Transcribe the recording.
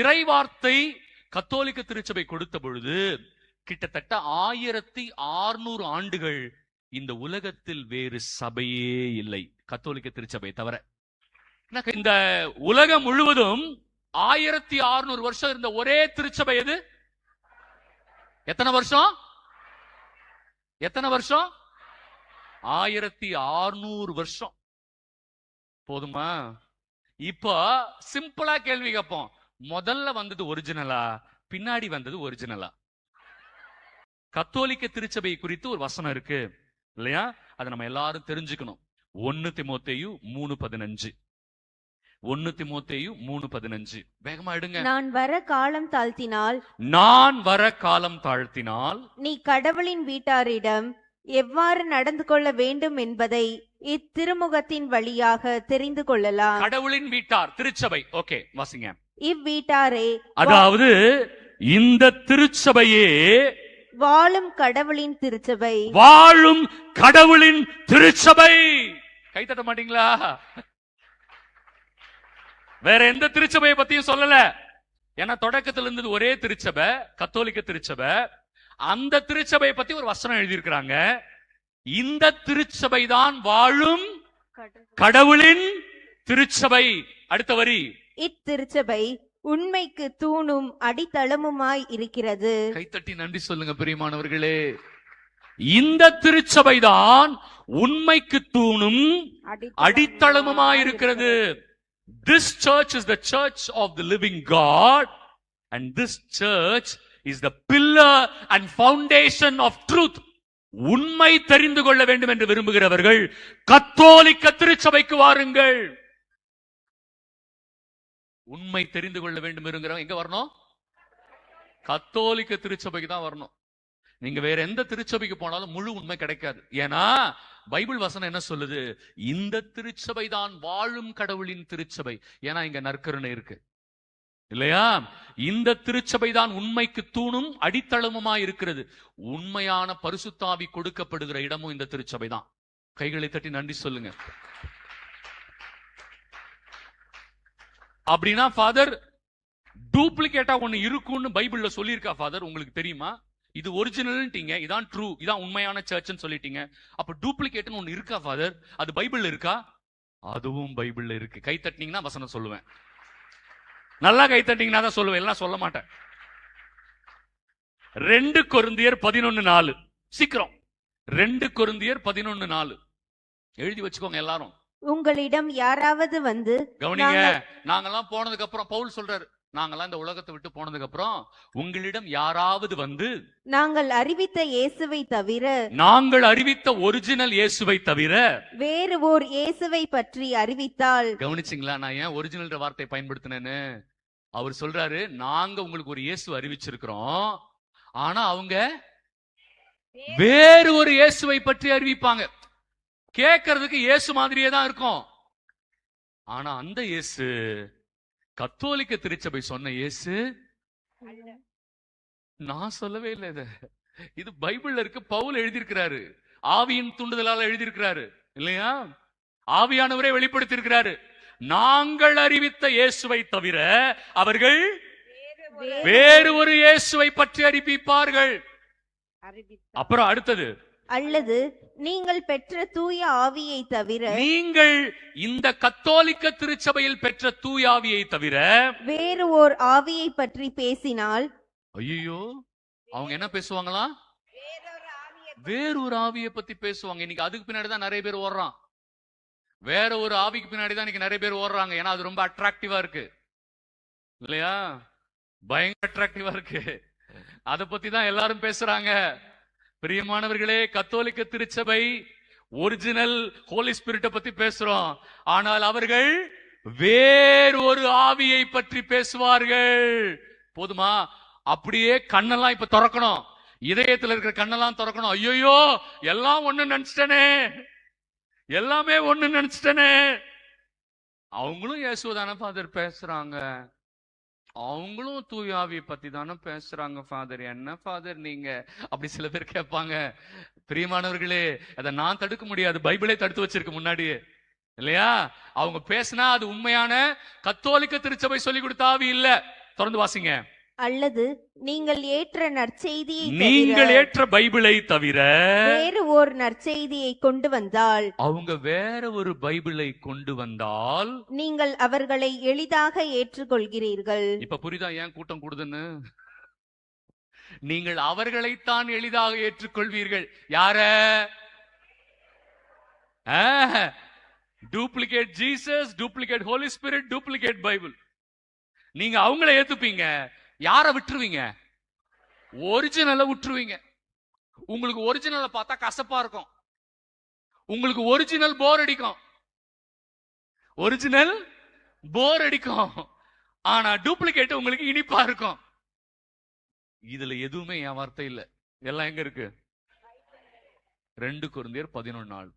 இறைவார்த்தை கத்தோலிக்க திருச்சபை கொடுத்த பொழுது கிட்டத்தட்ட 1600 ஆண்டுகள் இந்த உலகத்தில் வேறு சபையே இல்லை, கத்தோலிக்க திருச்சபை தவிர. இந்த உலகம் முழுவதும் 1600 வருஷம் இருந்த ஒரே திருச்சபை எது? எத்தனை வருஷம்? 1600 வருஷம். போதுமா? இப்போ சிம்பிளா கேள்வி கேட்போம், முதல்ல வந்தது ஒரிஜினலா, பின்னாடி வந்தது ஒரிஜினலா? கத்தோலிக்க திருச்சபை குறித்து ஒரு வசனம் இருக்கு இல்லையா? அதை நம்ம எல்லாரும் தெரிஞ்சுக்கணும். 1 தீமோத்தேயு 3:15. 1 தீமோத்தேயு 3:15. வேகமா எடுங்க. நான் வர காலம் தாழ்த்தினால் நீ கடவுளின் வீட்டாரிடம் எவ்வாறு நடந்து கொள்ள வேண்டும் என்பதை இத்திருமுகத்தின் வழியாக தெரிந்து கொள்ளலாம். கடவுளின் வீட்டார் திருச்சபை. ஓகே, வாசிங்க. இவ்வீட்டாரே, அதாவது இந்த திருச்சபையே வாழும் கடவுளின் திருச்சபை. வாழும் கடவுளின் திருச்சபை. கை தட்ட மாட்டீங்களா? வேற எந்த திருச்சபையை பத்தியும் சொல்லல. ஏன்னா தொடக்கத்தில் இருந்தது ஒரே திருச்சபை, கத்தோலிக்க திருச்சபை. அந்த திருச்சபையை பத்தி ஒரு வசனம் எழுதியிருக்கிறாங்க. இந்த திருச்சபை தான் வாழும் கடவுளின் திருச்சபை. அடுத்த வரி, இத்திருச்சபை உண்மைக்கு தூணும் அடித்தளமுமாய் இருக்கிறது. கைத்தட்டி நன்றி சொல்லுங்க பிரியமானவர்களே. இந்த திருச்சபை தான் உண்மைக்கு தூணும் அடித்தளமுமாய் இருக்கிறது. This church is the church of the living God, and this church is the pillar and foundation of truth. உண்மை தெரிந்து கொள்ள வேண்டும் என்று விரும்புகிறவர்கள் கத்தோலிக்க திருச்சபைக்கு வாருங்கள். உண்மை தெரிந்து கொள்ள வேண்டும் என்கிறவங்க எங்க வரணும்? கத்தோலிக்க திருச்சபைக்கு தான் வரணும். நீங்க வேற எந்த திருச்சபைக்கு போனாலும் முழு உண்மை கிடைக்காது. ஏன்னா பைபிள் வசனம் என்ன சொல்லுது? இந்த திருச்சபை தான் வாழும் கடவுளின் திருச்சபை. ஏன்னா இங்க நற்கருணை இருக்கு இல்லையா? இந்த திருச்சபை தான் உண்மைக்கு தூணும் அடித்தளமுமா இருக்கிறது. உண்மையான பரிசுத்தாவி கொடுக்கப்படுகிற இடமும் இந்த திருச்சபை தான். கைகளை தட்டி நன்றி சொல்லுங்க. அப்படின்னா ஃபாதர் டூப்ளிகேட்டா ஒண்ணு இருக்கும்னு பைபிள்ல சொல்லியிருக்கா ஃபாதர்? உங்களுக்கு தெரியுமா? இது ஒரிஜினல்ட்டீங்க, இதான் ட்ரூ, இதான் உண்மையான சர்ச்னு சொல்லிட்டீங்க. அப்ப டூப்ளிகேட்னு ஒண்ணு இருக்கா ஃபாதர்? அது பைபிள்ல இருக்கா? அதுவும் பைபிள்ல இருக்கு. கை தட்டினீங்கன்னா வசனம் சொல்லுவேன். நல்லா கை தட்டிங்கன்னா தான் சொல்லுவேன், எல்லாம் சொல்ல மாட்டேன். 2 கொரிந்தியர் 11:4. சீக்கிரம் 2 கொரிந்தியர் 11:4 எழுதி வச்சுக்கோங்க எல்லாரும். உங்களிடம் யாராவது வந்து, கவனிங்க, நாங்கெல்லாம் போனதுக்கு அப்புறம் பவுல் சொல்றாரு, நாங்கெல்லாம் இந்த உலகத்தை விட்டு போனதுக்கு அப்புறம் உங்களிடம் யாராவது வந்து நாங்கள் அறிவித்த இயேசுவை தவிர, நாங்கள் அறிவித்த ஒரிஜினல் இயேசுவை தவிர வேறு ஓர் இயேசுவை பற்றி அறிவித்தால். கவனிச்சிங்களா நான் ஏன் ஒரிஜினல் வார்த்தை பயன்படுத்தினேன்னு? அவர் சொல்றாரு, நாங்க உங்களுக்கு ஒரு இயேசு அறிவிச்சிருக்கிறோம், ஆனா அவங்க வேறு ஒரு இயேசுவை பற்றி அறிவிப்பாங்க. கேட்கறதுக்கு இயேசு மாதிரியே தான் இருக்கும், ஆனா அந்த இயேசு கத்தோலிக்க திருச்சபை சொன்ன இயேசு நான் சொல்லவே இல்லை. இது பைபிள்ல இருக்கு, பவுல் எழுதியிருக்கிறாரு, ஆவியின் தூண்டுதலால எழுதியிருக்கிறாரு இல்லையா? ஆவியானவரே வெளிப்படுத்தி இருக்கிறாரு. நாங்கள் அறிவித்த இயேசுவை தவிர அவர்கள் வேறு ஒரு இயேசுவை பற்றி அறிவிப்பார்கள். அப்புறம் அடுத்தது, அல்லது நீங்கள் பெற்ற தூய ஆவியை தவிர, நீங்கள் இந்த கத்தோலிக்க திருச்சபையில் பெற்ற தூய ஆவியை தவிர வேறு ஓர் ஆவியை பற்றி பேசினால். ஐயோ, அவங்க என்ன பேசுவாங்களா? வேற ஒரு ஆவியை பத்தி பேசுவாங்க. இன்னைக்கு அதுக்கு பின்னாடி தான் நிறைய பேர் ஓடுறான். வேற ஒரு ஆவிக்கு பின்னாடி தான் இன்னைக்கு நிறைய பேர் ஓடுறாங்க. ஏன்னா அது ரொம்ப அட்ராக்டிவா இருக்கு இல்லையா? பயங்கர அட்ராக்டிவா இருக்கு. அதை பத்தி தான் எல்லாரும் பேசுறாங்க. பிரியமானவர்களே, கத்தோலிக்க திருச்சபை ஒரிஜினல் ஹோலி ஸ்பிரிட்டை பத்தி பேசுறோம், ஆனால் அவர்கள் வேறு ஒரு ஆவியை பற்றி பேசுவார்கள். போதுமா? அப்படியே கண்ணெல்லாம் இப்ப திறக்கணும், இதயத்தில் இருக்கிற கண்ணெல்லாம் திறக்கணும். ஐயோ, எல்லாம் ஒண்ணு நினைச்சிட்டனே, எல்லாமே ஒண்ணு நினைச்சிட்டனே. அவங்களும் இயேசுதானே ஃபாதர் பேசுறாங்க, அவங்களும் தூய ஆவியை பத்தி தானே பேசுறாங்க ஃபாதர், என்ன ஃபாதர் நீங்க? அப்படி சில பேர் கேட்பாங்க. பிரியமானவர்களே, அதை நான் தடுக்க முடியாது, பைபிளே தடுத்து வச்சிருக்கு முன்னாடியே இல்லையா? அவங்க பேசினா அது உண்மையான கத்தோலிக்க திருச்சபை சொல்லி கொடுத்த ஆவி இல்ல. தொடர்ந்து வாசிங்க. அல்லது நீங்கள் ஏற்ற நற்செய்தியை நீங்கள் தவிர ஏற்ற பைபிளை தவிர வேறு ஓர் நற்செய்தியை கொண்டு வந்தால் அவங்க வேற ஒரு பைபிளை கொண்டு வந்தால் நீங்கள் அவர்களை எளிதாக ஏற்றுக்கொள்கிறீர்கள். இப்ப புரியுதா ஏன் கூட்டம் கூடுதுன்னு? நீங்கள் அவர்களைத்தான் எளிதாக ஏற்றுக்கொள்வீர்கள். யார? Duplicate Jesus, duplicate holy spirit, duplicate Bible. நீங்க அவங்கள ஏத்துப்பீங்க, யார விட்டுருவீங்க? ஒரிஜினலை விட்டுருவீங்க. உங்களுக்கு ஒரிஜினலை பார்த்தா கசப்பா இருக்கும், உங்களுக்கு ஒரிஜினல் போர் அடிக்கும், ஒரிஜினல் போர் அடிக்கும். ஆனா டூப்ளிகேட் உங்களுக்கு இனிப்பா இருக்கும். இதுல எதுவுமே என் வார்த்தை இல்ல, எல்லாம் எங்க இருக்கு? 2 கொரிந்தியர் 11:4.